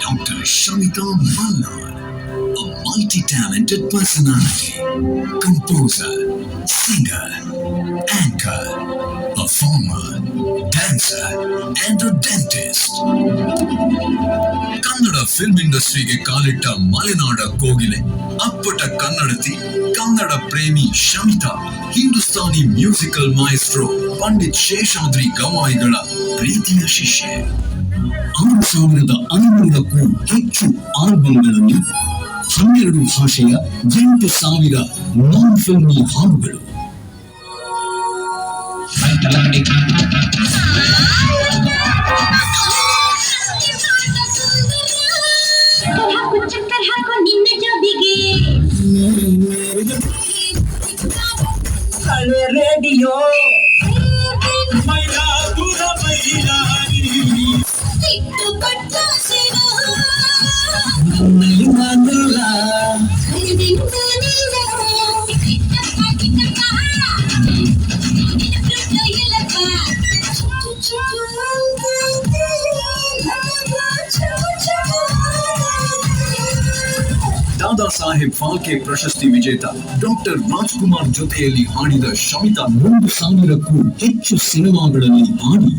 Dr. Shamita Malnar, a multi-talented personality, composer, singer, anchor, performer, dancer, and a dentist. Kannada film ಇಂಡಸ್ಟ್ರಿಗೆ ಕಾಲಿಟ್ಟ ಮಲೆನಾಡ ಕೋಗಿಲೆ, ಅಪ್ಪಟ ಕನ್ನಡತಿ, ಕನ್ನಡ ಪ್ರೇಮಿ ಶಮಿತಾ, ಹಿಂದೂಸ್ತಾನಿ ಮ್ಯೂಸಿಕಲ್ ಮಾಯಸ್ಟ್ರೋ ಪಂಡಿತ್ ಶೇಷಾದ್ರಿ ಗವಾಯಿಗಳ ಪ್ರೀತಿಯ ಶಿಷ್ಯೆ. 6,500ಕ್ಕೂ ಹೆಚ್ಚು ಆಲ್ಬಂಗಳಲ್ಲಿ 12 ಭಾಷೆಯ 8,000 ನಾನ್ ಫಿಲ್ಮಿ ಹಾಡುಗಳು. ರೇಡಿಯೋ ದಾದಾ ಸಾಹೇಬ್ ಫಾಲ್ಕೆ ಪ್ರಶಸ್ತಿ ವಿಜೇತ ಡಾಕ್ಟರ್ ರಾಜ್ಕುಮಾರ್ ಜೊತೆಯಲ್ಲಿ ಹಾಡಿದ ಶಮಿತಾ 1,000ಕ್ಕೂ ಹೆಚ್ಚು ಸಿನಿಮಾಗಳಲ್ಲಿ ಹಾಡಿ